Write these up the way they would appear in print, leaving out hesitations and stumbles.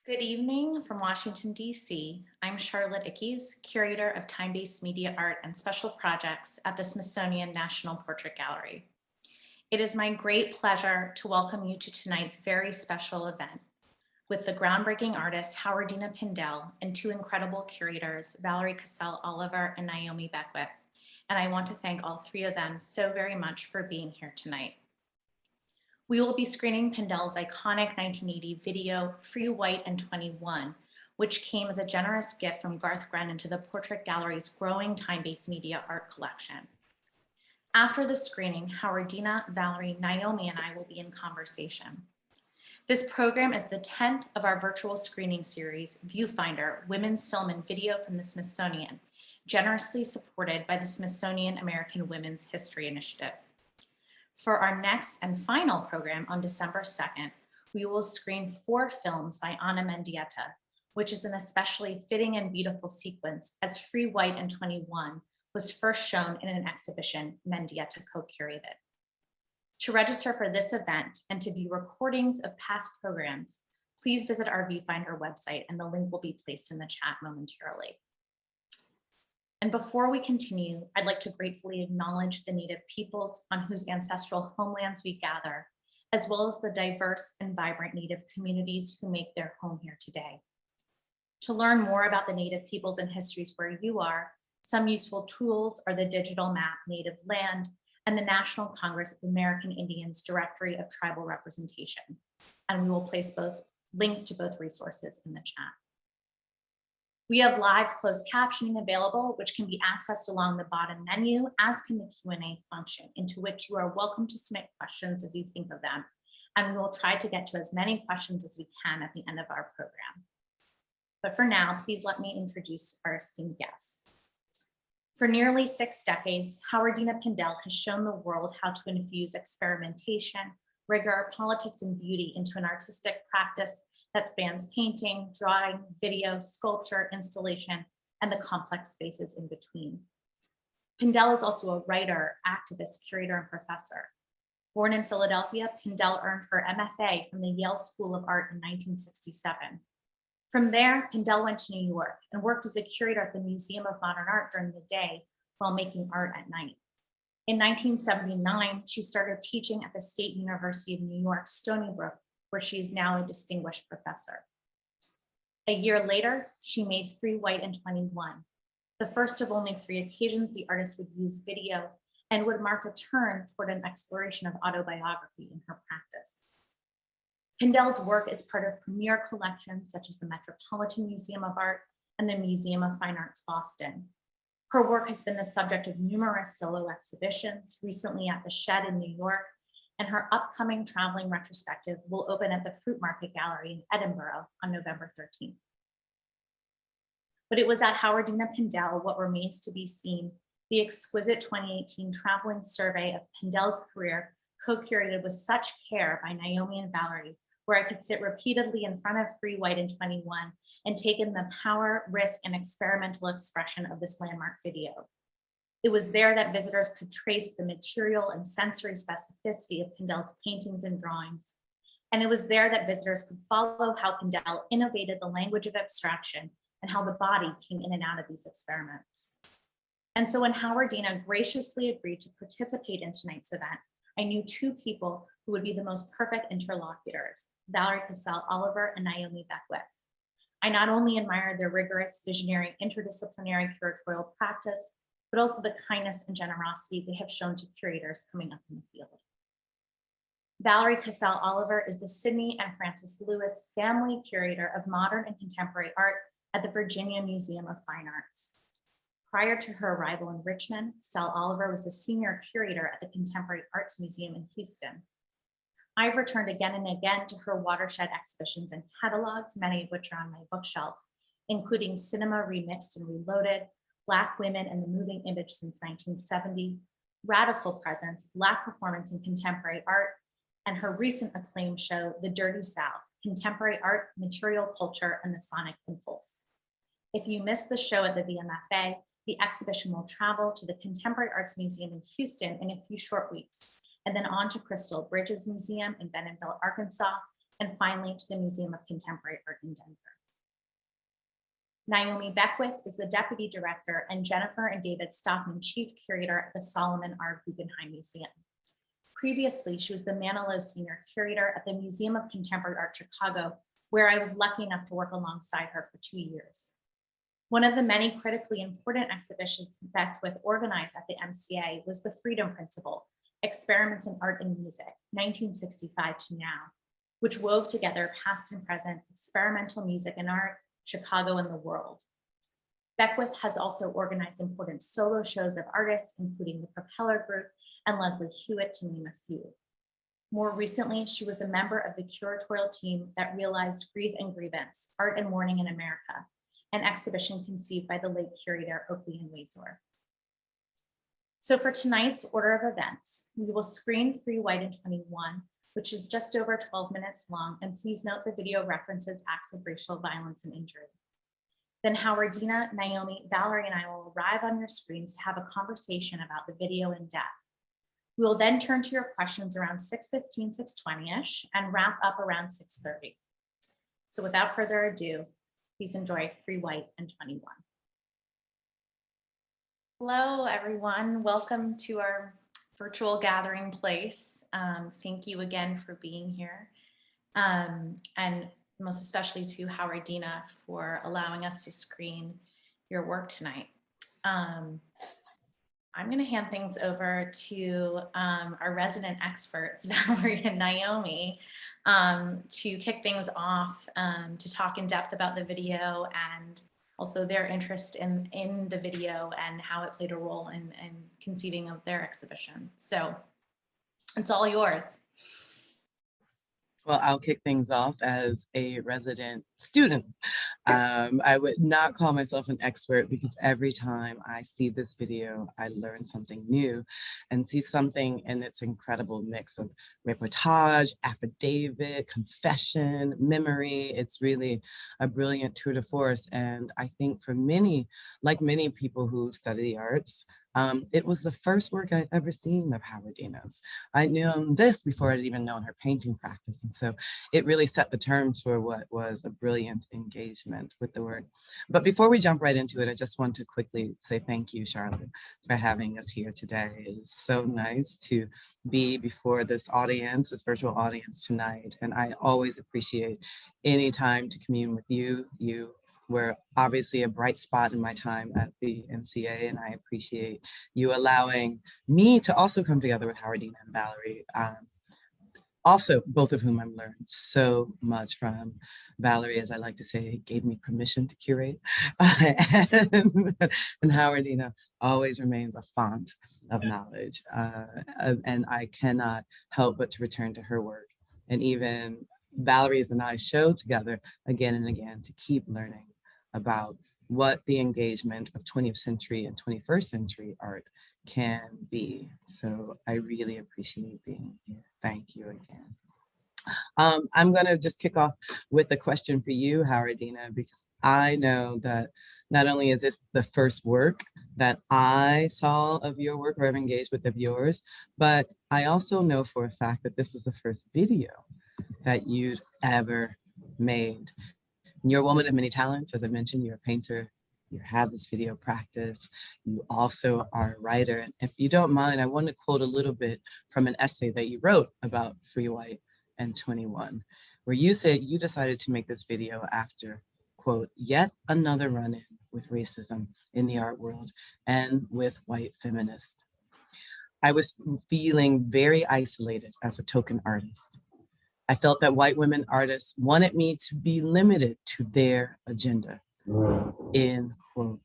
Good evening from Washington, D.C. I'm Charlotte Ickes, Curator of Time-Based Media Art and Special Projects at the Smithsonian National Portrait Gallery. It is my great pleasure to welcome you to tonight's very special event with the groundbreaking artist Howardena Pindell and two incredible curators, Valerie Cassel Oliver and Naomi Beckwith. And I want to thank all three of them so very much for being here tonight. We will be screening Pindell's iconic 1980 video, Free White and 21, which came as a generous gift from Garth Grennan to the Portrait Gallery's growing time-based media art collection. After the screening, Howardena, Valerie, Naomi, and I will be in conversation. This program is the 10th of our virtual screening series, Viewfinder, Women's Film and Video from the Smithsonian, generously supported by the Smithsonian American Women's History Initiative. For our next and final program on December 2nd, we will screen 4 films by Ana Mendieta, which is an especially fitting and beautiful sequence as Free White and 21 was first shown in an exhibition Mendieta co-curated. To register for this event and to view recordings of past programs, please visit our Viewfinder website and the link will be placed in the chat momentarily. And before we continue, I'd like to gratefully acknowledge the Native peoples on whose ancestral homelands we gather, as well as the diverse and vibrant Native communities who make their home here today. To learn more about the Native peoples and histories where you are, some useful tools are the digital map Native Land and the National Congress of American Indians Directory of Tribal Representation. And we will place both links to both resources in the chat. We have live closed captioning available, which can be accessed along the bottom menu, as can the Q&A function, into which you are welcome to submit questions as you think of them. And we will try to get to as many questions as we can at the end of our program. But for now, please let me introduce our esteemed guests. For nearly 6 decades, Howardena Pindell has shown the world how to infuse experimentation, rigor, politics, and beauty into an artistic practice that spans painting, drawing, video, sculpture, installation, and the complex spaces in between. Pindell is also a writer, activist, curator, and professor. Born in Philadelphia, Pindell earned her MFA from the Yale School of Art in 1967. From there, Pindell went to New York and worked as a curator at the Museum of Modern Art during the day while making art at night. In 1979, she started teaching at the State University of New York, Stony Brook, where she is now a distinguished professor. A year later, she made Free White and 21, the first of only 3 occasions the artist would use video and would mark a turn toward an exploration of autobiography in her practice. Pindell's work is part of premier collections such as the Metropolitan Museum of Art and the Museum of Fine Arts, Boston. Her work has been the subject of numerous solo exhibitions, recently at the Shed in New York, and her upcoming traveling retrospective will open at the Fruit Market Gallery in Edinburgh on November 13th. But it was at Howardena Pindell, What Remains to Be Seen, the exquisite 2018 traveling survey of Pindell's career, co-curated with such care by Naomi and Valerie, where I could sit repeatedly in front of Free White and 21 and take in the power, risk, and experimental expression of this landmark video. It was there that visitors could trace the material and sensory specificity of Pindell's paintings and drawings. And it was there that visitors could follow how Pindell innovated the language of abstraction and how the body came in and out of these experiments. And so when Howardena graciously agreed to participate in tonight's event, I knew 2 people who would be the most perfect interlocutors, Valerie Cassel Oliver and Naomi Beckwith. I not only admire their rigorous, visionary, interdisciplinary curatorial practice, but also the kindness and generosity they have shown to curators coming up in the field. Valerie Cassel Oliver is the Sidney and Francis Lewis Family Curator of Modern and Contemporary Art at the Virginia Museum of Fine Arts. Prior to her arrival in Richmond, Cassel Oliver was the Senior Curator at the Contemporary Arts Museum in Houston. I've returned again and again to her watershed exhibitions and catalogs, many of which are on my bookshelf, including Cinema Remixed and Reloaded, Black Women and the Moving Image since 1970, Radical Presence, Black Performance in Contemporary Art, and her recent acclaimed show, The Dirty South, Contemporary Art, Material Culture, and the Sonic Impulse. If you missed the show at the VMFA, the exhibition will travel to the Contemporary Arts Museum in Houston in a few short weeks, and then on to Crystal Bridges Museum in Bentonville, Arkansas, and finally to the Museum of Contemporary Art in Denver. Naomi Beckwith is the Deputy Director and Jennifer and David Stockman Chief Curator at the Solomon R. Guggenheim Museum. Previously, she was the Manilow Senior Curator at the Museum of Contemporary Art Chicago, where I was lucky enough to work alongside her for 2 years. One of the many critically important exhibitions Beckwith organized at the MCA was the Freedom Principle, Experiments in Art and Music, 1965 to now, which wove together past and present experimental music and art, Chicago and the world. Beckwith has also organized important solo shows of artists, including the Propeller Group and Leslie Hewitt, to name a few. More recently, she was a member of the curatorial team that realized Grief and Grievance, Art and Mourning in America, an exhibition conceived by the late curator Oakley and Wazor. So for tonight's order of events, we will screen Free White in 21, which is just over 12 minutes long, and please note the video references acts of racial violence and injury. Then Howardena, Naomi, Valerie, and I will arrive on your screens to have a conversation about the video in depth. We will then turn to your questions around 6:15, 6:20-ish, and wrap up around 6:30. So without further ado, please enjoy Free White and 21. Hello, everyone. Welcome to our virtual gathering place. Thank you again for being here. And most especially to Howardena for allowing us to screen your work tonight. I'm going to hand things over to our resident experts, Valerie and Naomi, to kick things off, to talk in depth about the video and also their interest in the video and how it played a role in conceiving of their exhibition. So it's all yours. Well, I'll kick things off as a resident student. I would not call myself an expert because every time I see this video, I learn something new and see something in its incredible mix of reportage, affidavit, confession, memory. It's really a brilliant tour de force. And I think for many, like many people who study the arts, it was the first work I'd ever seen of Howardena's. I knew this before I'd even known her painting practice. And so it really set the terms for what was a brilliant engagement with the work. But before we jump right into it, I just want to quickly say thank you, Charlotte, for having us here today. It's so nice to be before this audience, this virtual audience tonight. And I always appreciate any time to commune with you. You were obviously a bright spot in my time at the MCA, and I appreciate you allowing me to also come together with Howardena and Valerie. Also, both of whom I've learned so much from. Valerie, as I like to say, gave me permission to curate, and Howardena always remains a font of knowledge, and I cannot help but to return to her work. And even Valerie's and I show together again and again to keep learning about what the engagement of 20th century and 21st century art can be. So I really appreciate being here. Thank you again. I'm going to just kick off with a question for you, Howardena, because I know that not only is this the first work that I saw of your work or have engaged with of yours, but I also know for a fact that this was the first video that you'd ever made. You're a woman of many talents. As I mentioned, you're a painter, you have this video practice, you also are a writer. And if you don't mind, I want to quote a little bit from an essay that you wrote about Free White and 21, where you said you decided to make this video after, quote, yet another run-in with racism in the art world and with white feminists. I was feeling very isolated as a token artist. I felt that white women artists wanted me to be limited to their agenda, end quote.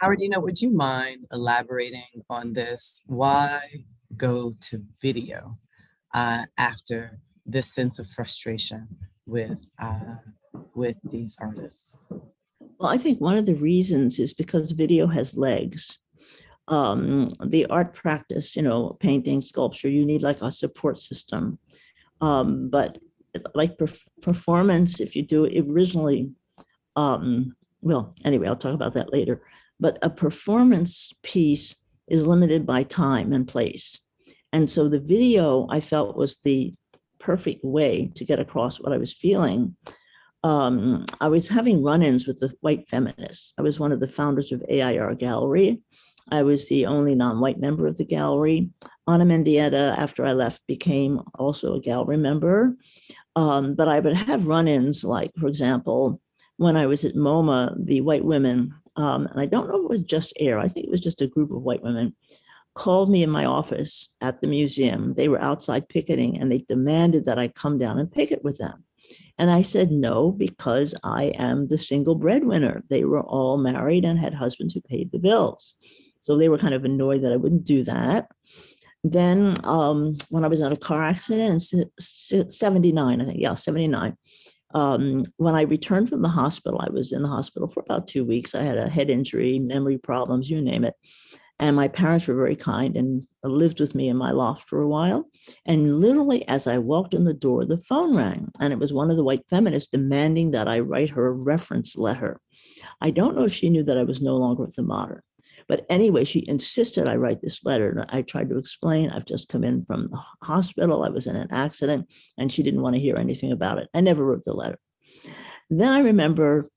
Howardena, would you mind elaborating on this? Why go to video after this sense of frustration with these artists? Well, I think one of the reasons is because video has legs. The art practice, painting, sculpture, you need like a support system. But like performance, if you do it originally, well, anyway, I'll talk about that later. But a performance piece is limited by time and place. And so the video, I felt, was the perfect way to get across what I was feeling. I was having run-ins with the white feminists. I was one of the founders of AIR Gallery. I was the only non-white member of the gallery. Ana Mendieta, after I left, became also a gallery member. But I would have run-ins, like, for example, when I was at MoMA, the white women, and I don't know if it was just AIR, I think it was just a group of white women, called me in my office at the museum. They were outside picketing, and they demanded that I come down and picket with them. And I said no, because I am the single breadwinner. They were all married and had husbands who paid the bills. So they were kind of annoyed that I wouldn't do that. Then when I was in a car accident in 79, I think, yeah, 79, when I returned from the hospital, I was in the hospital for about 2 weeks. I had a head injury, memory problems, you name it. And my parents were very kind and lived with me in my loft for a while. And literally, as I walked in the door, the phone rang. And it was one of the white feminists demanding that I write her a reference letter. I don't know if she knew that I was no longer with the Modern. But anyway, she insisted I write this letter. And I tried to explain, I've just come in from the hospital. I was in an accident. And she didn't want to hear anything about it. I never wrote the letter. Then I remember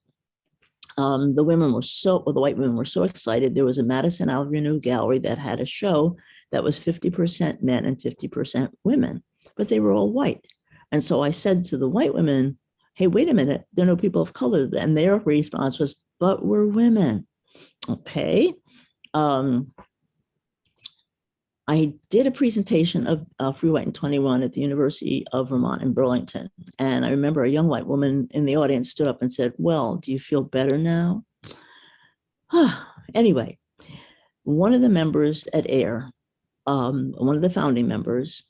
the white women were so excited. There was a Madison Avenue gallery that had a show that was 50% men and 50% women, but they were all white. And so I said to the white women, hey, wait a minute, there are no people of color. And their response was, but we're women. Okay. I did a presentation of Free White and 21 at the University of Vermont in Burlington. And I remember a young white woman in the audience stood up and said, well, do you feel better now? Anyway, one of the members at AIR, one of the founding members,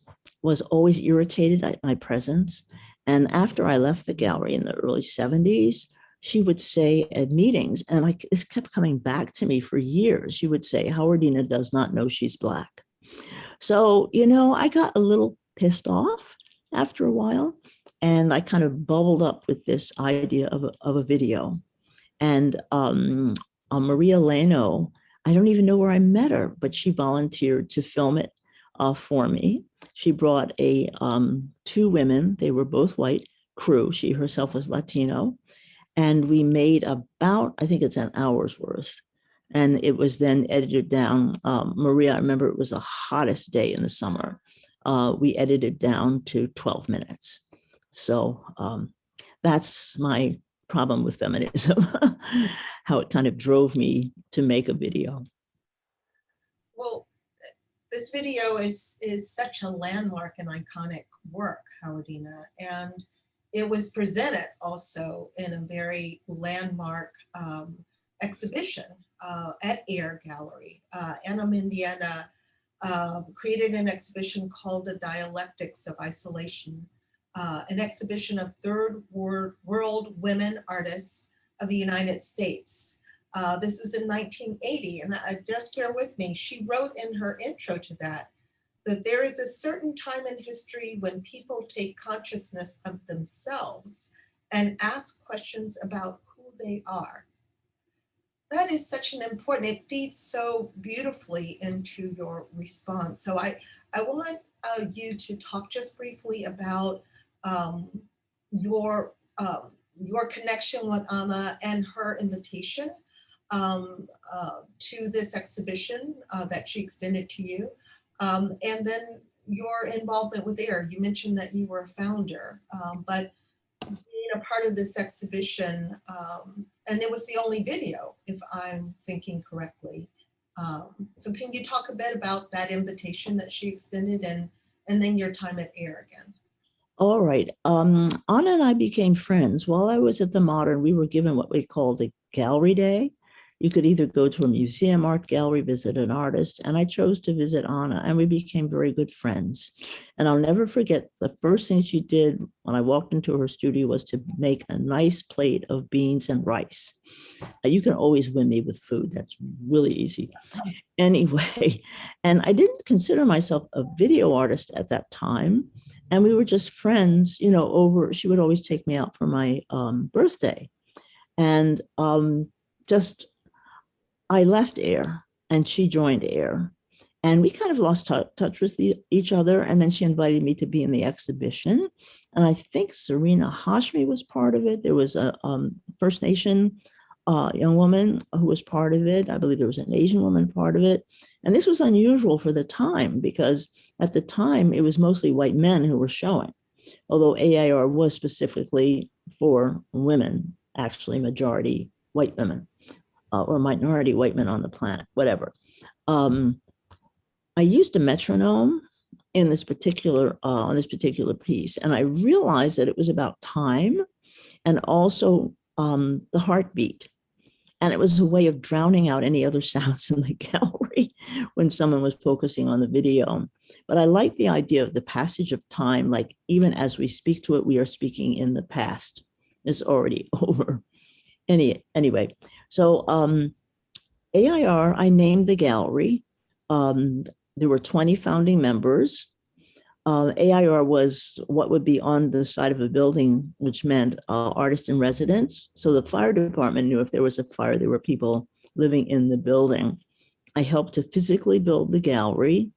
was always irritated at my presence. And after I left the gallery in the early 70s, she would say at meetings, and this kept coming back to me for years, she would say, Howardena does not know she's Black. So, I got a little pissed off after a while, and I kind of bubbled up with this idea of a video. And Maria Leno, I don't even know where I met her, but she volunteered to film it for me. She brought two women, they were both white, crew. She herself was Latino. And we made about, I think it's an hour's worth. And it was then edited down. Maria, I remember it was the hottest day in the summer. We edited down to 12 minutes. So that's my problem with feminism, how it kind of drove me to make a video. Well, this video is such a landmark and iconic work, Howardena, and it was presented also in a very landmark exhibition at AIR Gallery. Ana Mendieta created an exhibition called The Dialectics of Isolation, an exhibition of third world women artists of the United States. This was in 1980, and just bear with me, she wrote in her intro to that there is a certain time in history when people take consciousness of themselves and ask questions about who they are. That is such an important, it feeds so beautifully into your response. So I want you to talk just briefly about your connection with Ana and her invitation to this exhibition that she extended to you. And then your involvement with AIR. You mentioned that you were a founder, but being a part of this exhibition, and it was the only video, if I'm thinking correctly. So can you talk a bit about that invitation that she extended and then your time at AIR again? All right. Anna and I became friends. While I was at the Modern, we were given what we called a gallery day. You could either go to a museum, art gallery, visit an artist, and I chose to visit Ana, and we became very good friends. And I'll never forget the first thing she did when I walked into her studio was to make a nice plate of beans and rice. You can always win me with food. That's really easy. Anyway, and I didn't consider myself a video artist at that time. And we were just friends, she would always take me out for my birthday. And I left AIR and she joined AIR. And we kind of lost touch with each other. And then she invited me to be in the exhibition. And I think Serena Hashmi was part of it. There was a First Nation young woman who was part of it. I believe there was an Asian woman part of it. And this was unusual for the time, because at the time, it was mostly white men who were showing, although AIR was specifically for women, actually majority white women or minority white men on the planet, whatever. I used a metronome in this particular on this particular piece, and I realized that it was about time and also the heartbeat. And it was a way of drowning out any other sounds in the gallery when someone was focusing on the video. But I like the idea of the passage of time, like even as we speak to it, we are speaking in the past. It's already over. Anyway, so AIR, I named the gallery. There were 20 founding members. AIR was what would be on the side of a building, which meant artist in residence. So the fire department knew if there was a fire, there were people living in the building. I helped to physically build the gallery.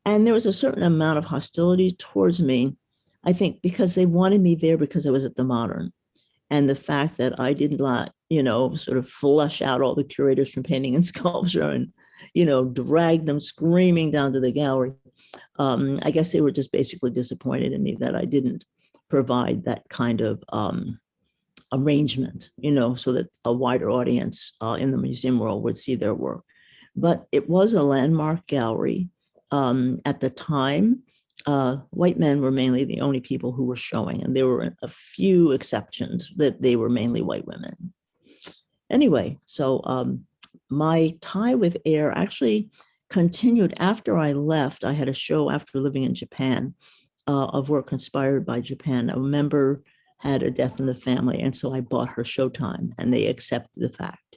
And there was a certain amount of hostility towards me, I think, because they wanted me there because I was at the Modern. And the fact that I did not, sort of flush out all the curators from painting and sculpture and, drag them screaming down to the gallery. I guess they were just basically disappointed in me that I didn't provide that kind of arrangement, so that a wider audience in the museum world would see their work. But it was a landmark gallery. At the time, white men were mainly the only people who were showing, and there were a few exceptions that they were mainly white women. Anyway, so my tie with AIR actually continued after I left. I had a show after living in Japan of work inspired by Japan. A member had a death in the family, and so I bought her showtime, and they accepted the fact,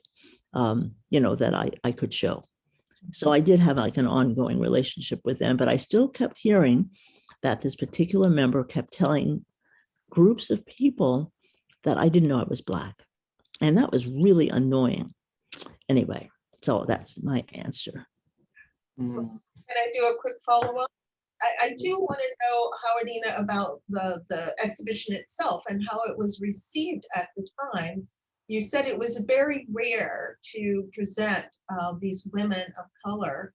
that I could show. So I did have like an ongoing relationship with them, but I still kept hearing that this particular member kept telling groups of people that I didn't know I was Black. And that was really annoying. Anyway, so that's my answer. Can I do a quick follow-up? I do want to know, Howardena, about the exhibition itself and how it was received at the time. You said it was very rare to present these women of color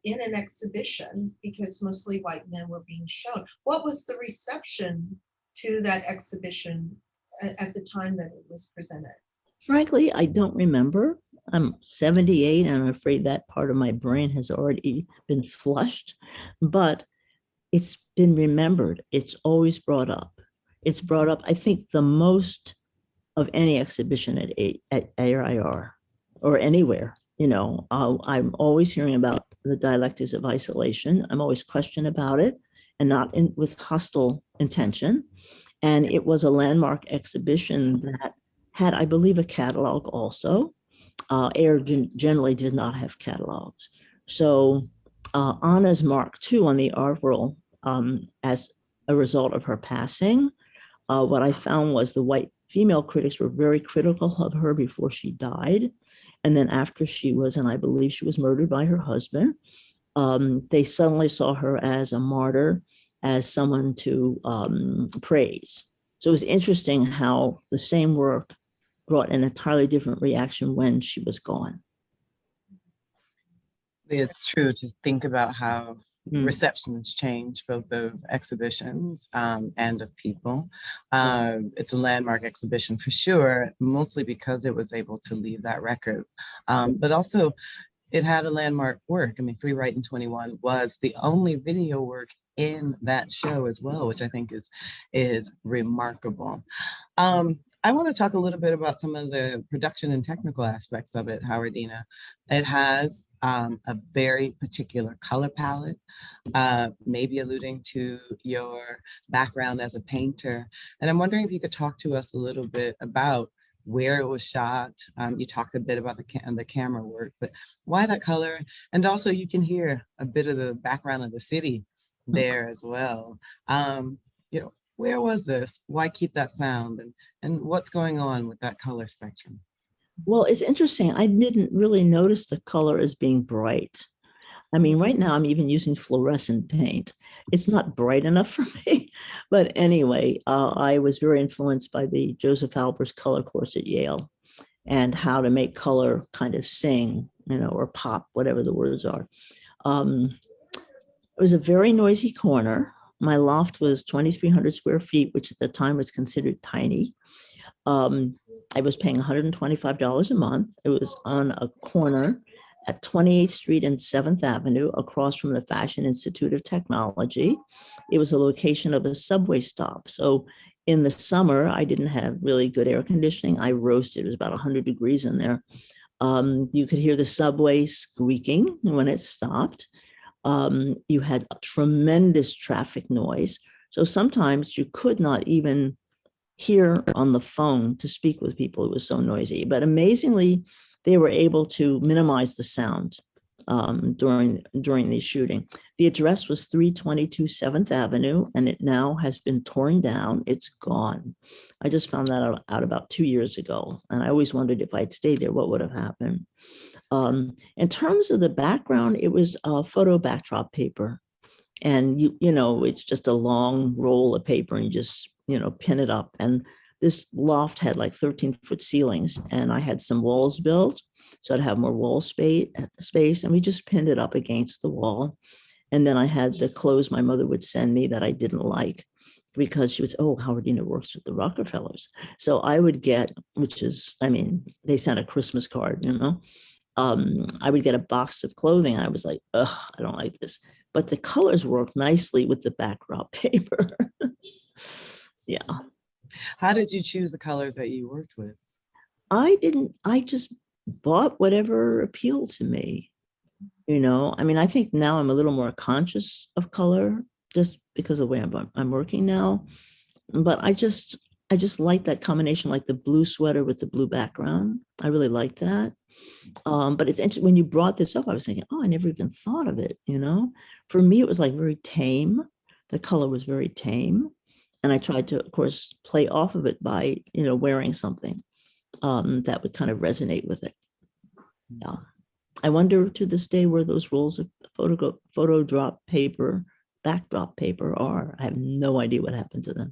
in an exhibition because mostly white men were being shown. What was the reception to that exhibition at the time that it was presented? Frankly, I don't remember. I'm 78, and I'm afraid that part of my brain has already been flushed, but it's been remembered. It's always brought up. It's brought up, I think, the most of any exhibition at AIR or anywhere. I'm always hearing about the dialectics of isolation. I'm always questioned about it, and not with hostile intention. And it was a landmark exhibition that had, I believe, a catalog also. AIR generally did not have catalogs. So Anna's mark II on the art world, as a result of her passing, what I found was the white female critics were very critical of her before she died. And then after she was, and I believe she was murdered by her husband, they suddenly saw her as a martyr, as someone to praise. So it was interesting how the same work brought an entirely different reaction when she was gone. It's true to think about how receptions change, both of exhibitions and of people. It's a landmark exhibition for sure, mostly because it was able to leave that record. But also it had a landmark work. I mean, Free Write in 21 was the only video work in that show as well, which I think is remarkable. I want to talk a little bit about some of the production and technical aspects of it, Howardena. It has a very particular color palette, maybe alluding to your background as a painter. And I'm wondering if you could talk to us a little bit about where it was shot. You talked a bit about the camera work, but why that color? And also you can hear a bit of the background of the city there as well. Where was this? Why keep that sound? And what's going on with that color spectrum? Well, it's interesting. I didn't really notice the color as being bright. I mean, right now I'm even using fluorescent paint. It's not bright enough for me. But anyway, I was very influenced by the Joseph Albers color course at Yale and how to make color kind of sing, or pop, whatever the words are. It was a very noisy corner. My loft was 2,300 square feet, which at the time was considered tiny. I was paying $125 a month. It was on a corner at 28th Street and 7th Avenue, across from the Fashion Institute of Technology. It was a location of a subway stop. So in the summer, I didn't have really good air conditioning. I roasted. It was about 100 degrees in there. You could hear the subway squeaking when it stopped. You had a tremendous traffic noise. So sometimes you could not even hear on the phone to speak with people. It was so noisy. But amazingly, they were able to minimize the sound during the shooting. The address was 322 7th Avenue, and it now has been torn down. It's gone. I just found that out about 2 years ago. And I always wondered if I'd stayed there, what would have happened? In terms of the background, it was a photo backdrop paper. And it's just a long roll of paper, and you just, pin it up. And this loft had like 13-foot ceilings, and I had some walls built, so I'd have more wall space, and we just pinned it up against the wall. And then I had the clothes my mother would send me that I didn't like, because she was, Howardena works with the Rockefellers. So I would get, they sent a Christmas card, I would get a box of clothing. I was like, I don't like this. But the colors worked nicely with the backdrop paper. Yeah. How did you choose the colors that you worked with? I just bought whatever appealed to me. I think now I'm a little more conscious of color just because of the way I'm working now. But I just like that combination, like the blue sweater with the blue background. I really like that. But it's interesting when you brought this up, I was thinking, I never even thought of it. For me, it was like very tame. The color was very tame. And I tried to, of course, play off of it by, wearing something that would kind of resonate with it. Yeah. I wonder to this day where those rolls of photo drop paper, backdrop paper are. I have no idea what happened to them.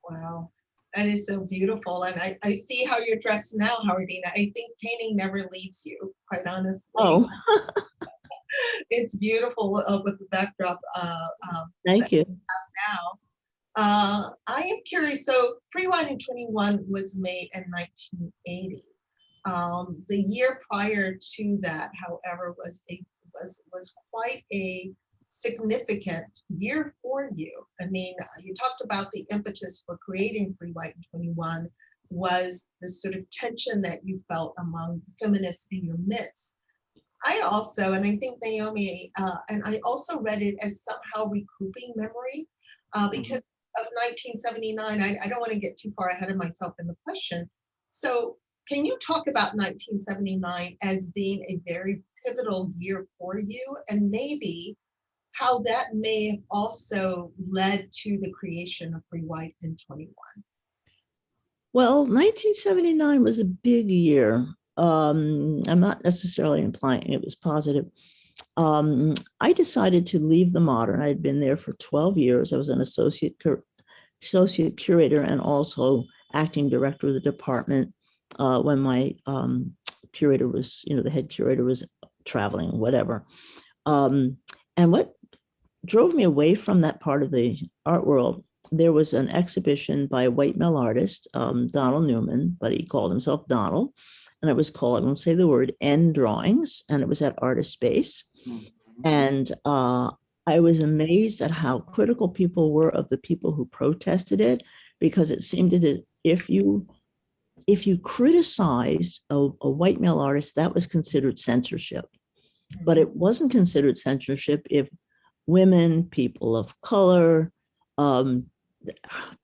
Wow. That is so beautiful. And I see how you're dressed now, Howardena. I think painting never leaves you, quite honestly. Oh, it's beautiful with the backdrop. thank you. Now, I am curious. So, Pre-White and 21 was made in 1980. The year prior to that, however, was quite a significant year for you. You talked about the impetus for creating Pre-White and 21 was the sort of tension that you felt among feminists in your midst. I also, and I think Naomi, and I also read it as somehow recouping memory because of 1979. I don't want to get too far ahead of myself in the question. So can you talk about 1979 as being a very pivotal year for you, and maybe how that may have also led to the creation of Pre-White and 21? Well, 1979 was a big year. I'm not necessarily implying it was positive. I decided to leave the Modern. I had been there for 12 years. I was an associate curator and also acting director of the department when my curator was, the head curator was traveling, whatever. And what drove me away from that part of the art world, there was an exhibition by a white male artist, Donald Newman, but he called himself Donald. And it was called, I won't say the word, End Drawings, and it was at Artist Space. And I was amazed at how critical people were of the people who protested it, because it seemed that if you criticized a white male artist, that was considered censorship. But it wasn't considered censorship if women, people of color,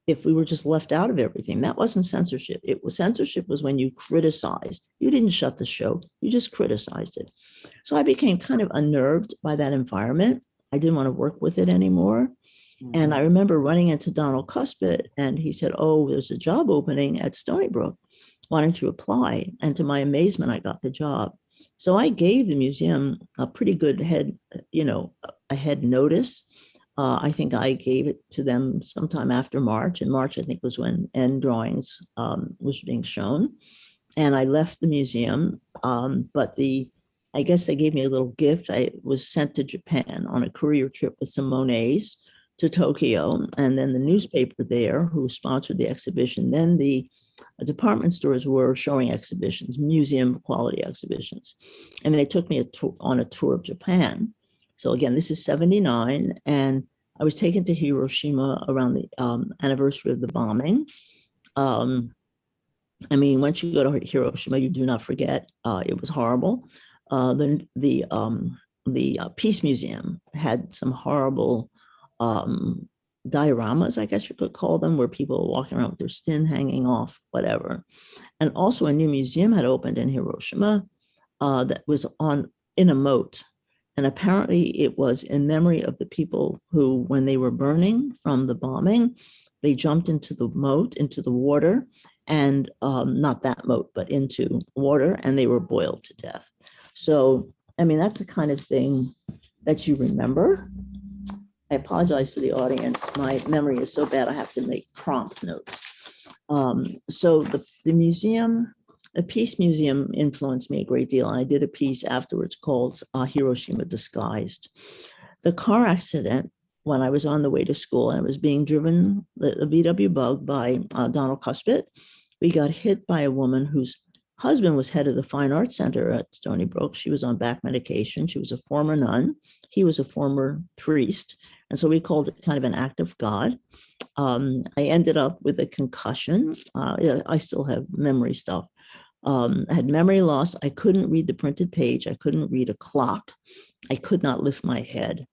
if we were just left out of everything. That wasn't censorship. Censorship was when you criticized. You didn't shut the show, you just criticized it. So I became kind of unnerved by that environment. I didn't want to work with it anymore. And I remember running into Donald Cuspit, and he said, there's a job opening at Stony Brook. Why don't you apply? And to my amazement, I got the job. So I gave the museum a pretty good a head notice. I think I gave it to them sometime after March, and March, I think, was when end drawings was being shown. And I left the museum, but I guess they gave me a little gift. I was sent to Japan on a courier trip with some Monets to Tokyo, and then the newspaper there, who sponsored the exhibition, then the department stores were showing exhibitions, museum quality exhibitions, and they took me on a tour of Japan. So again, this is 79, and I was taken to Hiroshima around the anniversary of the bombing. I mean, once you go to Hiroshima, you do not forget. It was horrible. The Peace Museum had some horrible dioramas, I guess you could call them, where people were walking around with their skin hanging off, whatever. And also a new museum had opened in Hiroshima that was in a moat. And apparently it was in memory of the people who, when they were burning from the bombing, they jumped into the moat, into the water, and not that moat, but into water, and they were boiled to death. So, I mean, that's the kind of thing that you remember. I apologize to the audience. My memory is so bad, I have to make prompt notes. So the museum, the Peace Museum influenced me a great deal. And I did a piece afterwards called Hiroshima Disguised. The car accident, when I was on the way to school and I was being driven, the VW Bug, by Donald Cuspit, we got hit by a woman whose husband was head of the Fine Arts Center at Stony Brook. She was on back medication. She was a former nun. He was a former priest. And so we called it kind of an act of God. I ended up with a concussion. I still have memory stuff. I had memory loss. I couldn't read the printed page. I couldn't read a clock. I could not lift my head.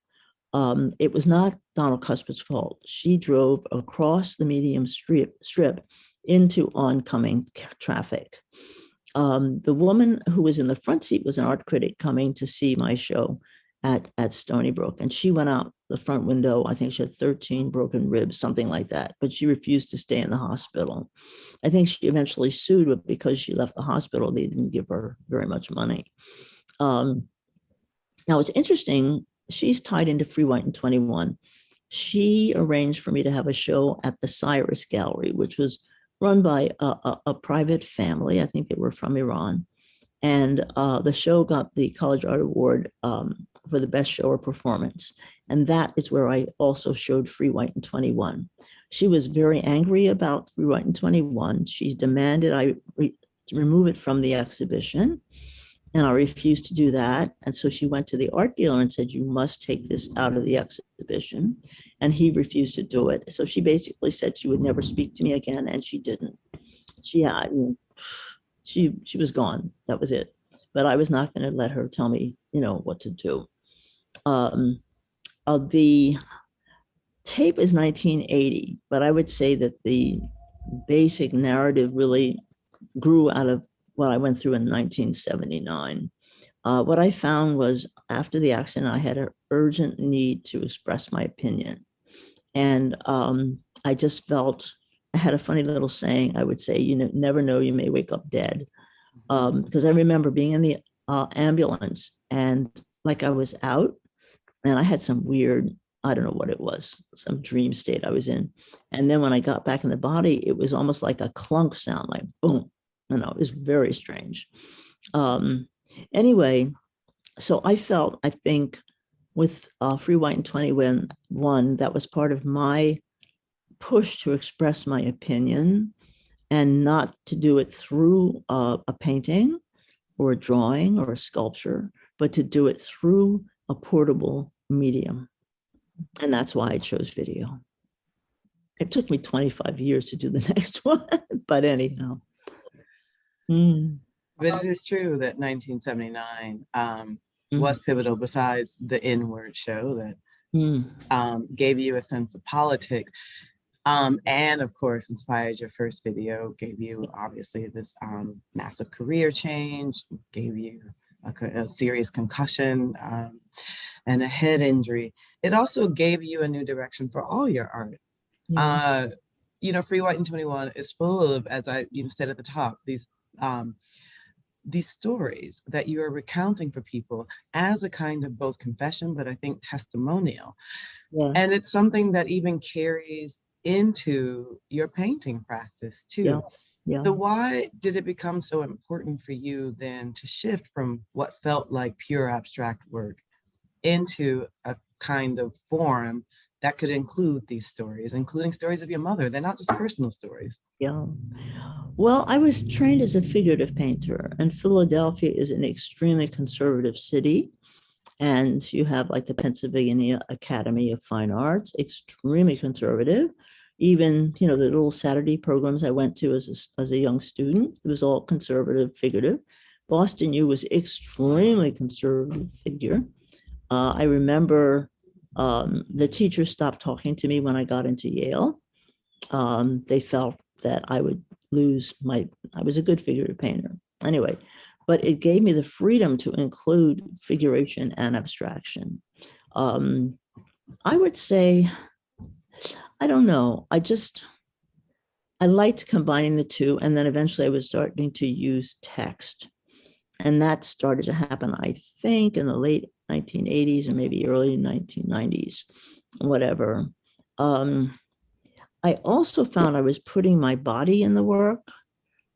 It was not Donald Cuspit's fault. She drove across the medium strip into oncoming traffic. The woman who was in the front seat was an art critic coming to see my show at Stony Brook, and she went out the front window. I think she had 13 broken ribs, something like that, but she refused to stay in the hospital. I think she eventually sued, but because she left the hospital, they didn't give her very much money. Now it's interesting, she's tied into Free White and 21. She arranged for me to have a show at the Cyrus Gallery, which was run by a private family. I think they were from Iran. And the show got the College Art Award for the best show or performance. And that is where I also showed Free White and 21. She was very angry about Free White and 21. She demanded I remove it from the exhibition. And I refused to do that. And so she went to the art dealer and said, you must take this out of the exhibition. And he refused to do it. So she basically said she would never speak to me again. And she didn't. She was gone. That was it. But I was not going to let her tell me, what to do. The tape is 1980, but I would say that the basic narrative really grew out of what I went through in 1979. What I found was after the accident, I had an urgent need to express my opinion. And I just felt, I had a funny little saying, I would say, never know, you may wake up dead. Because I remember being in the ambulance and like I was out and I had some weird, I don't know what it was, some dream state I was in. And then when I got back in the body, it was almost like a clunk sound, like boom. It was very strange. Anyway, so I felt, I think with Free White and 21, that was part of my push to express my opinion and not to do it through a painting or a drawing or a sculpture, but to do it through a portable medium. And that's why I chose video. It took me 25 years to do the next one, but anyhow. But it is true that 1979 was pivotal, besides the inward show that gave you a sense of politics. And of course, inspired your first video, gave you obviously this massive career change, gave you a serious concussion and a head injury. It also gave you a new direction for all your art. Yeah. Free White and 21 is full of, as I said at the top, these these stories that you are recounting for people as a kind of both confession, but I think testimonial. Yeah. And it's something that even carries into your painting practice too. Yeah. Yeah. So why did it become so important for you then to shift from what felt like pure abstract work into a kind of form that could include these stories, including stories of your mother? They're not just personal stories. Yeah. Well, I was trained as a figurative painter, and Philadelphia is an extremely conservative city. And you have like the Pennsylvania Academy of Fine Arts, extremely conservative. Even, the little Saturday programs I went to as a young student, it was all conservative, figurative. Boston U was extremely conservative figure. I remember the teachers stopped talking to me when I got into Yale. They felt that I would I was a good figurative painter. Anyway, but it gave me the freedom to include figuration and abstraction. I would say, I don't know, I liked combining the two. And then eventually I was starting to use text. And that started to happen, I think, in the late 1980s or maybe early 1990s, whatever. I also found I was putting my body in the work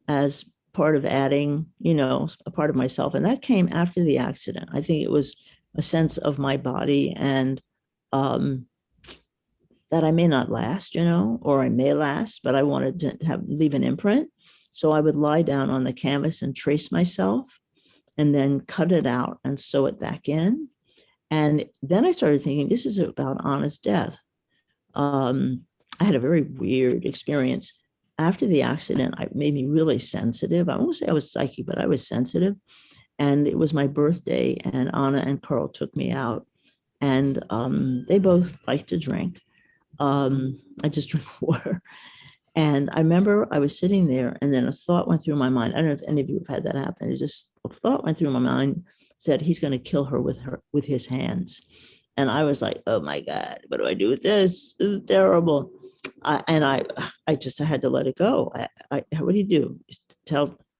as part of adding, a part of myself. And that came after the accident. I think it was a sense of my body and that I may not last, or I may last, but I wanted to leave an imprint. So I would lie down on the canvas and trace myself and then cut it out and sew it back in. And then I started thinking, this is about honest death. I had a very weird experience. After the accident, it made me really sensitive. I won't say I was psychic, but I was sensitive. And it was my birthday, and Anna and Carl took me out. And they both like to drink. I just drink water. And I remember I was sitting there, and then a thought went through my mind. I don't know if any of you have had that happen. It just a thought went through my mind, said he's going to kill her with his hands. And I was like, oh my God, what do I do with this? This is terrible. I had to let it go. What do you do? Just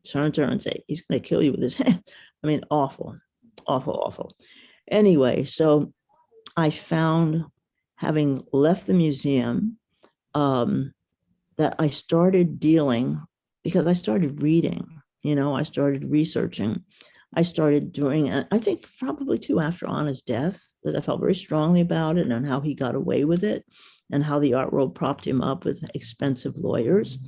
turn to her and say, he's going to kill you with his hand. I mean, awful, awful, awful. Anyway, so I found, having left the museum, that I started dealing, because I started reading, I started researching. I started doing, I think probably too after Anna's death, that I felt very strongly about it and how he got away with it and how the art world propped him up with expensive lawyers.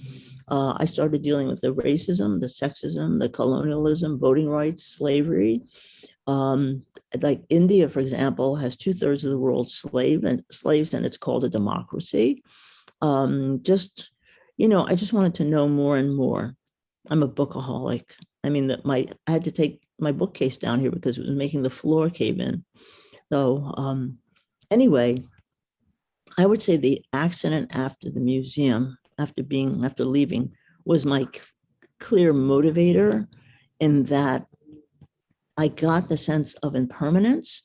I started dealing with the racism, the sexism, the colonialism, voting rights, slavery. Like India, for example, has 2/3 of the world slaves, and it's called a democracy. I just wanted to know more and more. I'm a bookaholic. I mean, I had to take my bookcase down here because it was making the floor cave in. So anyway, I would say the accident after the museum, after leaving, was my clear motivator, in that I got the sense of impermanence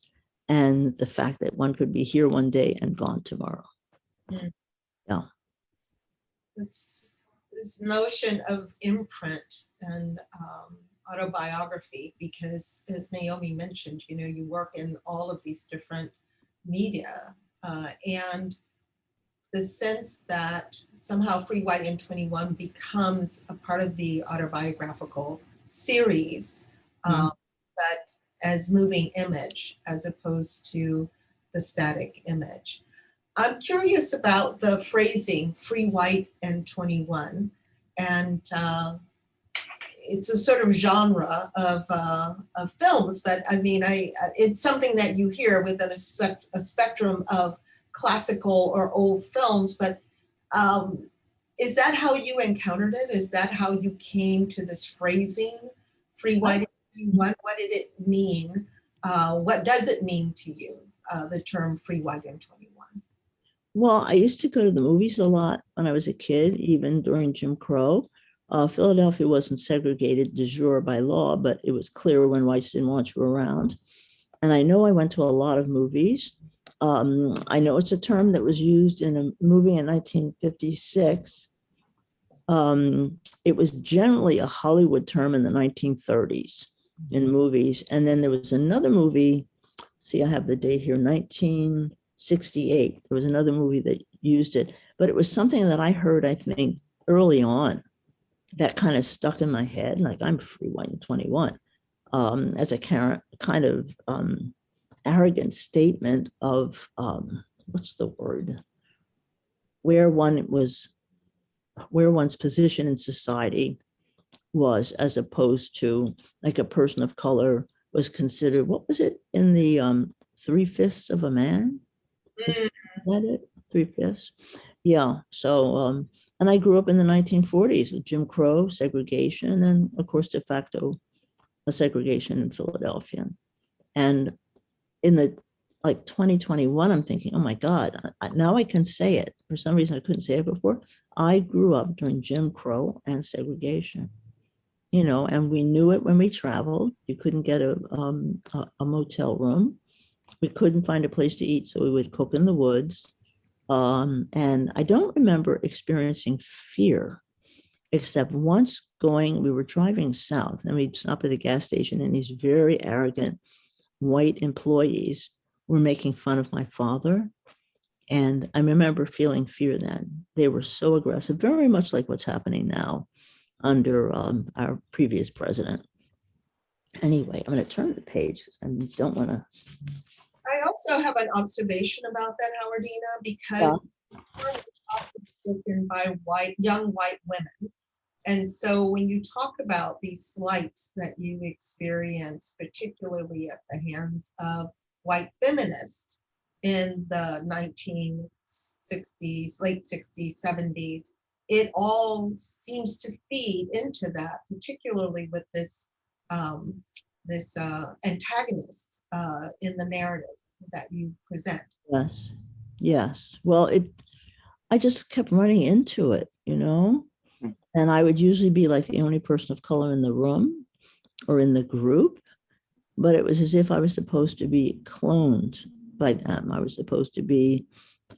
and the fact that one could be here one day and gone tomorrow. Yeah. It's this notion of imprint and autobiography, because as Naomi mentioned, you work in all of these different media, and the sense that somehow Free White and 21 becomes a part of the autobiographical series, but as moving image as opposed to the static image. I'm curious about the phrasing Free White and 21, and it's a sort of genre of films, but I mean, it's something that you hear within a spectrum of classical or old films, but is that how you encountered it? Is that how you came to this phrasing, Free White and 21? What did it mean? What does it mean to you, the term Free White and 21? Well, I used to go to the movies a lot when I was a kid, even during Jim Crow. Philadelphia wasn't segregated de jure by law, but it was clear when whites didn't want you around. And I know I went to a lot of movies. I know it's a term that was used in a movie in 1956 it was generally a Hollywood term in the 1930s in movies. And then there was another movie, see, I have the date here, 1968. There was another movie that used it, but it was something that I heard, I think, early on that kind of stuck in my head, like I'm free when I'm 21, as a kind of arrogant statement of, what's the word? Where one's position in society was, as opposed to like a person of color was considered, what was it in the 3/5 of a man? Is that it? 3/5? Yeah. So, and I grew up in the 1940s with Jim Crow, segregation, and of course, de facto segregation in Philadelphia. And in the like 2021, I'm thinking, oh my God, now I can say it. For some reason, I couldn't say it before. I grew up during Jim Crow and segregation, and we knew it when we traveled. You couldn't get a motel room. We couldn't find a place to eat, so we would cook in the woods. And I don't remember experiencing fear, except once we were driving south and we'd stop at a gas station and these very arrogant white employees were making fun of my father. And I remember feeling fear then. They were so aggressive, very much like what's happening now under our previous president. Anyway, I'm going to turn the page because I don't want to. I also have an observation about that, Howardena, because written by young white women. And so when you talk about these slights that you experience, particularly at the hands of white feminists in the 1960s, late 60s, 70s, it all seems to feed into that, particularly with this antagonist in the narrative that you present. Yes. Well, I just kept running into it, and I would usually be like the only person of color in the room or in the group, but it was as if I was supposed to be cloned by them. I was supposed to be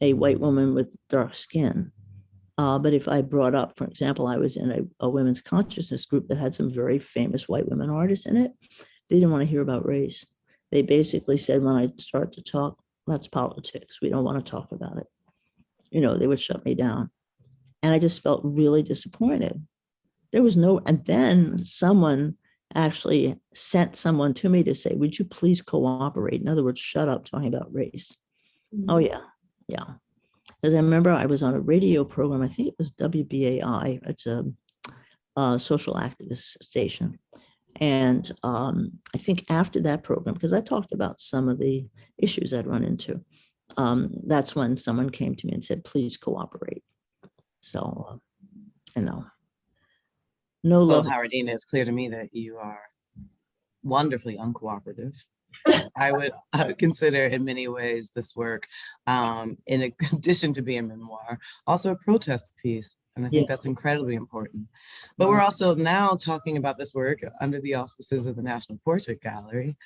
a white woman with dark skin. But if I brought up, for example, I was in a women's consciousness group that had some very famous white women artists in it, they didn't want to hear about race. They basically said, when I start to talk, that's politics. We don't want to talk about it. They would shut me down. And I just felt really disappointed. And then someone actually sent someone to me to say, would you please cooperate? In other words, shut up talking about race. Mm-hmm. Oh, yeah. Because I remember I was on a radio program, I think it was WBAI, it's a social activist station. And I think after that program, because I talked about some of the issues I'd run into, that's when someone came to me and said, please cooperate. So, no love. Howardena, it's clear to me that you are wonderfully uncooperative. I would consider in many ways this work, in addition to being a memoir, also a protest piece. And I think that's incredibly important. But we're also now talking about this work under the auspices of the National Portrait Gallery.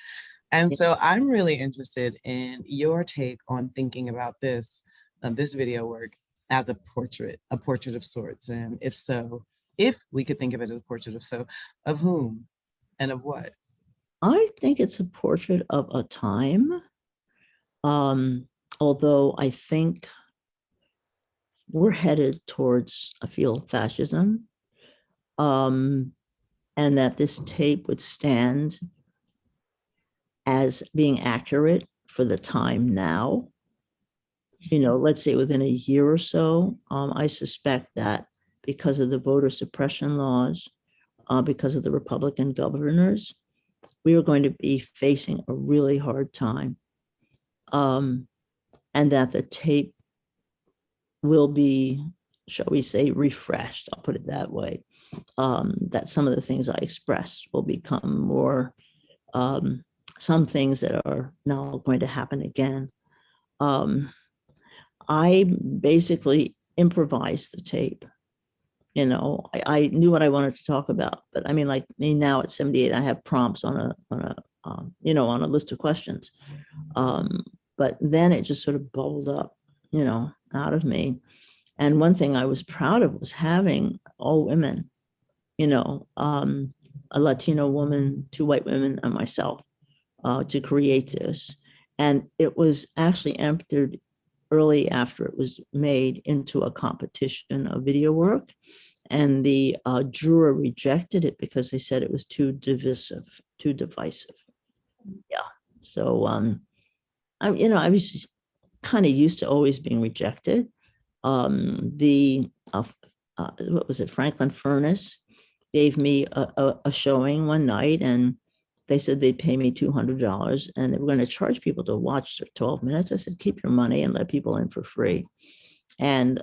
And so I'm really interested in your take on thinking about this video work as a portrait of sorts. And if so, if we could think of it as a portrait of whom and of what? I think it's a portrait of a time, although I think we're headed towards, I feel, fascism, and that this tape would stand as being accurate for the time now. Let's say within a year or so, I suspect that because of the voter suppression laws, because of the Republican governors, we are going to be facing a really hard time, and that the tape will be, shall we say, refreshed. I'll put it that way. That some of the things I expressed will become more, some things that are now going to happen again. I basically improvised the tape. I knew what I wanted to talk about, but I mean, like now at 78, I have prompts on a list of questions. But then it just sort of bubbled up, out of me. And one thing I was proud of was having all women, a Latino woman, 2 white women, and myself to create this. And it was actually entered early after it was made into a competition of video work. And the juror rejected it because they said it was too divisive, too divisive. Yeah. So, I was just kind of used to always being rejected. What was it? Franklin Furnace gave me a showing one night, and they said they'd pay me $200 and they were going to charge people to watch 12 minutes. I said, keep your money and let people in for free. And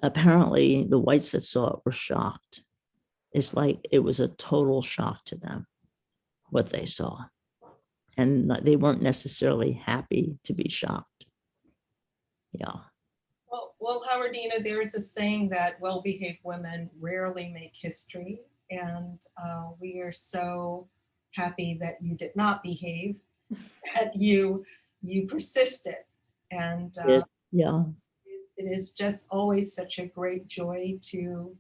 apparently the whites that saw it were shocked. It's like it was a total shock to them, what they saw. And they weren't necessarily happy to be shocked. Yeah. Well, Howardena, there is a saying that well-behaved women rarely make history. And we are so happy that you did not behave, that you persisted. And Yeah. it is just always such a great joy to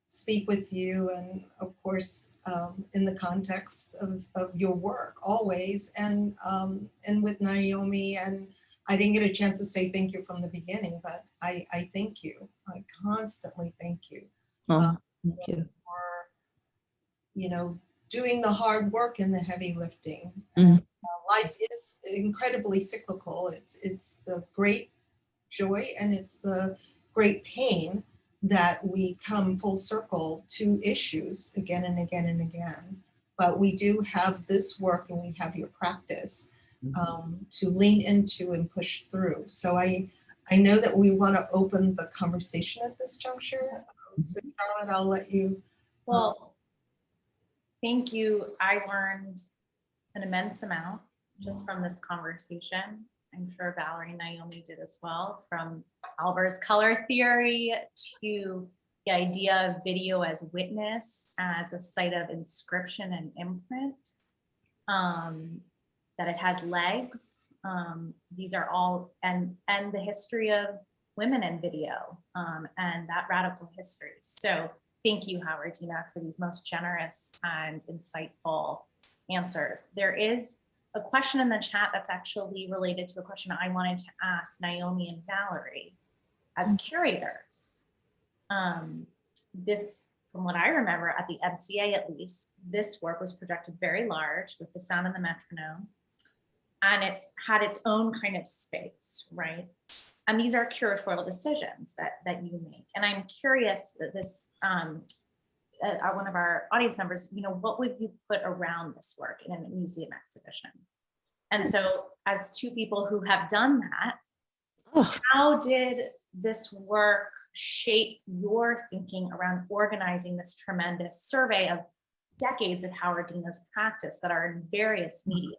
speak with you, and of course in the context of your work always, and with Naomi. And I didn't get a chance to say thank you from the beginning, but I thank you. I constantly thank you Oh, thank you. for doing the hard work and the heavy lifting. Mhm. Life is incredibly cyclical. It's the great joy and it's the great pain that we come full circle to issues again and again and again. But we do have this work and we have your practice to lean into and push through. So I know that we want to open the conversation at this juncture. So Charlotte, I'll let you. Well, thank you. I learned an immense amount just from this conversation. I'm sure Valerie and Naomi did as well, from Oliver's color theory to the idea of video as witness, as a site of inscription and imprint, that it has legs. These are all, and the history of women in video, and that radical history. So thank you, Howardena, for these most generous and insightful answers. There is a question in the chat that's actually related to a question I wanted to ask Naomi and Valerie as curators. This, from what I remember at the MCA at least, this work was projected very large with the sound and the metronome, and it had its own kind of space, right? And these are curatorial decisions that you make. And I'm curious that this, one of our audience members, what would you put around this work in a museum exhibition? And so as 2 people who have done that, how did this work shape your thinking around organizing this tremendous survey of decades of Howardena's practice that are in various media?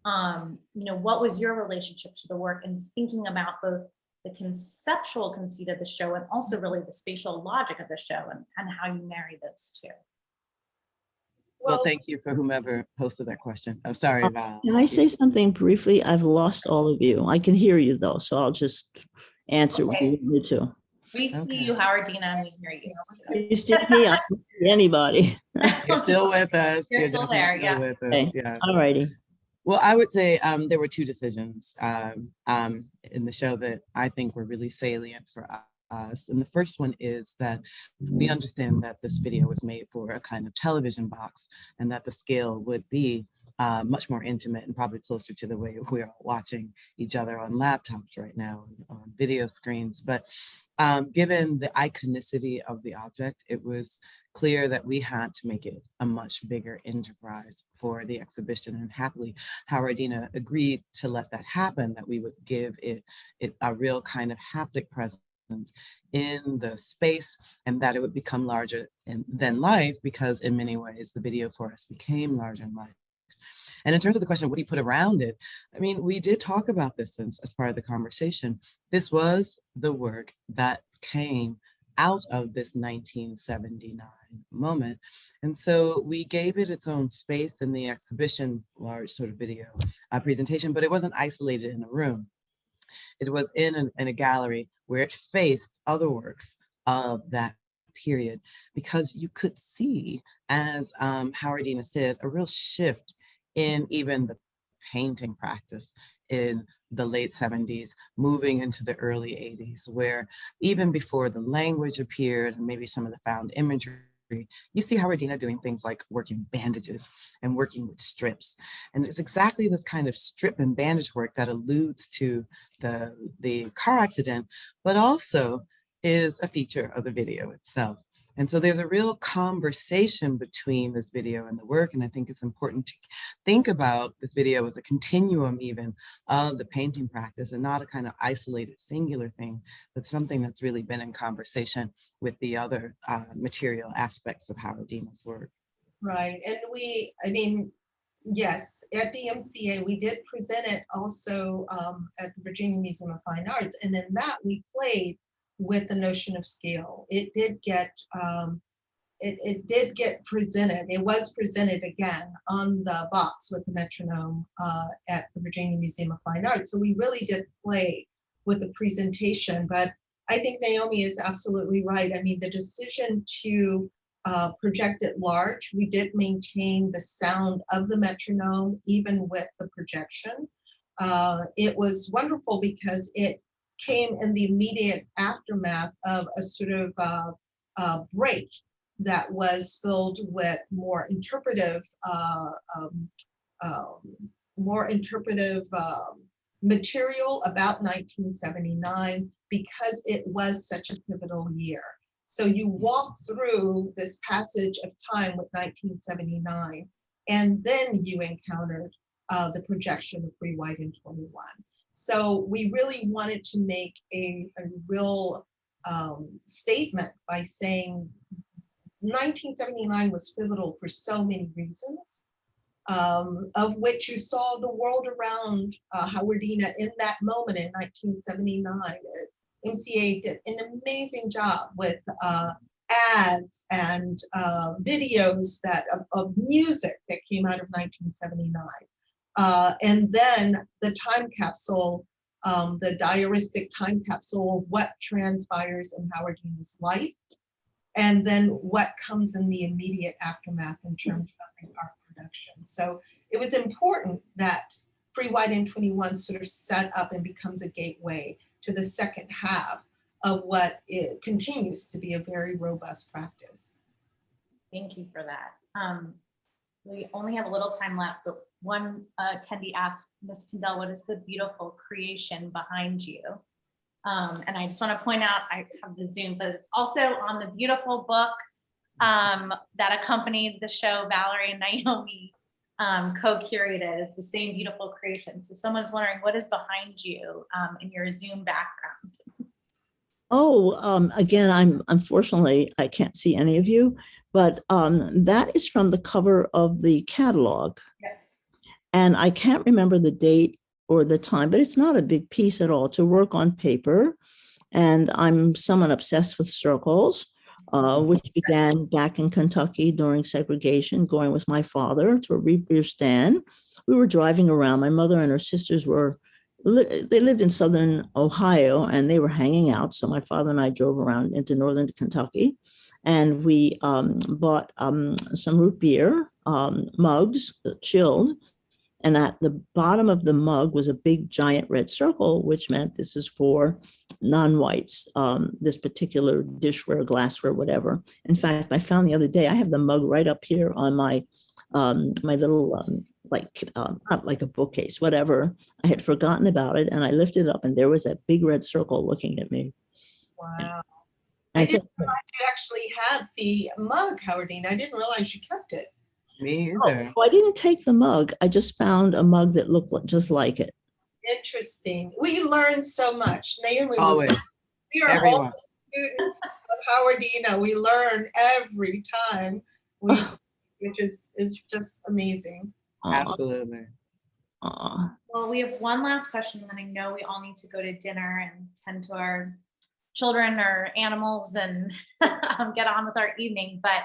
What was your relationship to the work and thinking about both the conceptual conceit of the show and also really the spatial logic of the show, and how you marry those two? Well, thank you for whomever posted that question. I'm sorry, Val. Can I say something briefly? I've lost all of you. I can hear you though, so I'll just answer what you wanted to. We see you, Howardena, and we hear you. You see me? I don't see anybody. You're still with us. You're still there, still yeah. with us. Okay. Yeah. All righty. Well, I would say there were 2 decisions in the show that I think were really salient for us. And the first one is that we understand that this video was made for a kind of television box, and that the scale would be much more intimate and probably closer to the way we're watching each other on laptops right now, on video screens. But given the iconicity of the object, it was clear that we had to make it a much bigger enterprise for the exhibition. And happily, Howardena agreed to let that happen, that we would give it a real kind of haptic presence in the space, and that it would become larger than life, because in many ways the video for us became larger than life. And in terms of the question, what do you put around it? I mean, we did talk about this as part of the conversation. This was the work that came out of this 1979 moment. And so we gave it its own space in the exhibition's large sort of video presentation, but it wasn't isolated in a room. It was in a gallery where it faced other works of that period, because you could see, as Howardena said, a real shift in even the painting practice in the late 70s, moving into the early 80s, where even before the language appeared and maybe some of the found imagery, you see Howardena doing things like working bandages and working with strips. And it's exactly this kind of strip and bandage work that alludes to the car accident, but also is a feature of the video itself. And so there's a real conversation between this video and the work. And I think it's important to think about this video as a continuum even of the painting practice, and not a kind of isolated singular thing, but something that's really been in conversation with the other material aspects of Howardena's work. Right. And I mean, yes, at the MCA, we did present it also at the Virginia Museum of Fine Arts. And in that, we played with the notion of scale. It did get presented. It was presented again on the box with the metronome at the Virginia Museum of Fine Arts. So we really did play with the presentation. But I think Naomi is absolutely right. I mean, the decision to project it large, we did maintain the sound of the metronome even with the projection. It was wonderful because it came in the immediate aftermath of a sort of break that was filled with more interpretive material about 1979, because it was such a pivotal year. So you walk through this passage of time with 1979, and then you encountered the projection of Free, White, and 21. So we really wanted to make a real statement by saying 1979 was pivotal for so many reasons, of which you saw the world around Howardena in that moment in 1979. MCA did an amazing job with ads and videos of music that came out of 1979. And then the time capsule, the diaristic time capsule of what transpires in Howardena's life, and then what comes in the immediate aftermath in terms of the art production. So it was important that Free, White, and 21 sort of set up and becomes a gateway to the second half of what it continues to be a very robust practice. Thank you for that. We only have a little time left, but one attendee asked, Ms. Pindell, what is the beautiful creation behind you? And I just want to point out, I have the Zoom, but it's also on the beautiful book that accompanied the show Valerie and Naomi co-curated. It's the same beautiful creation. So someone's wondering, what is behind you in your Zoom background? Oh, again, unfortunately, I can't see any of you, but that is from the cover of the catalog. Yeah. And I can't remember the date or the time, but it's not a big piece at all to work on paper. And I'm someone obsessed with circles, which began back in Kentucky during segregation, going with my father to a root beer stand. We were driving around. My mother and her sisters they lived in southern Ohio, and they were hanging out. So my father and I drove around into northern Kentucky, and we bought some root beer mugs, chilled. And at the bottom of the mug was a big giant red circle, which meant this is for non-whites, this particular dishware, glassware, whatever. In fact, I found the other day, I have the mug right up here on my my little, not like a bookcase, whatever. I had forgotten about it, and I lifted it up, and there was that big red circle looking at me. Wow. And I didn't realize you actually had the mug, Howardena. I didn't realize you kept it. Me either. I didn't take the mug. I just found a mug that looked just like it. Interesting. We learn so much. Naomi Always. We are Everyone. all students of Howardena. We learn every time we, which is just amazing. Absolutely. Well, we have one last question, and then I know we all need to go to dinner and tend to our children or animals and get on with our evening. But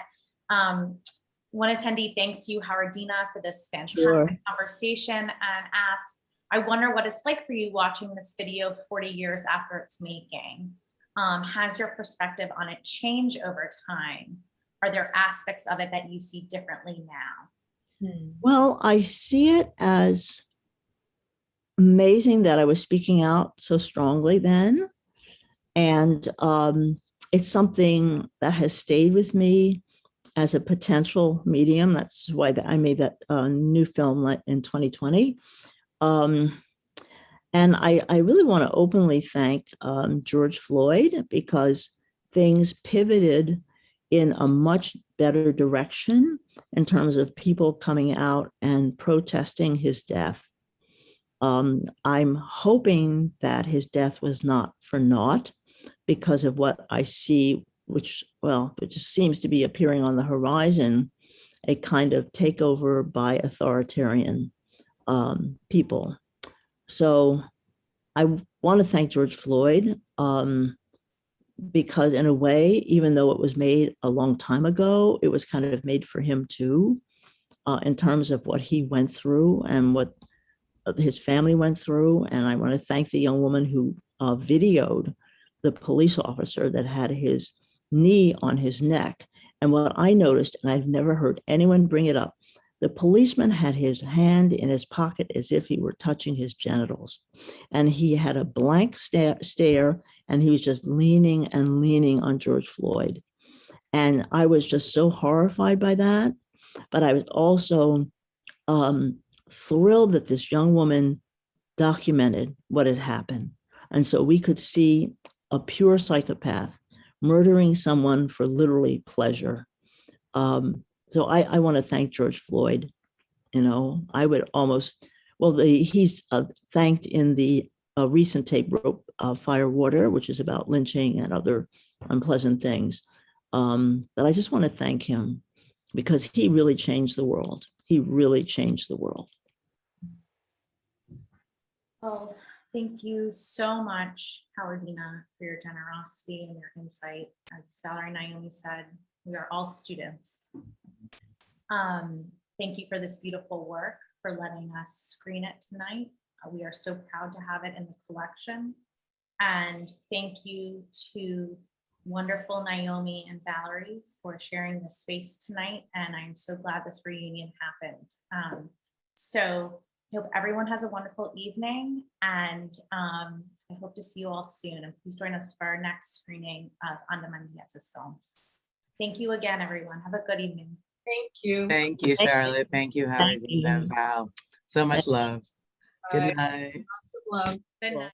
one attendee thanks you, Howardena, for this fantastic conversation, and asks, I wonder what it's like for you watching this video 40 years after its making. Has your perspective on it changed over time? Are there aspects of it that you see differently now? Well, I see it as amazing that I was speaking out so strongly then. And it's something that has stayed with me as a potential medium. That's why I made that new film in 2020. And I really want to openly thank George Floyd, because things pivoted in a much better direction in terms of people coming out and protesting his death. I'm hoping that his death was not for naught, because of what I see, which just seems to be appearing on the horizon, a kind of takeover by authoritarian people. So I want to thank George Floyd, because in a way, even though it was made a long time ago, it was kind of made for him too, in terms of what he went through and what his family went through. And I want to thank the young woman who videoed the police officer that had his knee on his neck. And what I noticed, and I've never heard anyone bring it up, the policeman had his hand in his pocket as if he were touching his genitals. And he had a blank stare, and he was just leaning and leaning on George Floyd. And I was just so horrified by that. But I was also thrilled that this young woman documented what had happened. And so we could see a pure psychopath murdering someone for literally pleasure. So I want to thank George Floyd. I would almost, he's thanked in the recent tape, Rope, Fire, Water, which is about lynching and other unpleasant things. But I just want to thank him, because he really changed the world. He really changed the world. Well, thank you so much, Howardena, for your generosity and your insight. As Valerie and Naomi said, we are all students. Thank you for this beautiful work, for letting us screen it tonight. We are so proud to have it in the collection. And thank you to wonderful Naomi and Valerie for sharing this space tonight. And I'm so glad this reunion happened. So I hope everyone has a wonderful evening, and I hope to see you all soon. And please join us for our next screening of Andamandietes films. Thank you again, everyone. Have a good evening. Thank you. Thank you, Charlotte. Thank you, Howardena and you. Val. So much love. Bye. Good night. Lots of love. Good night.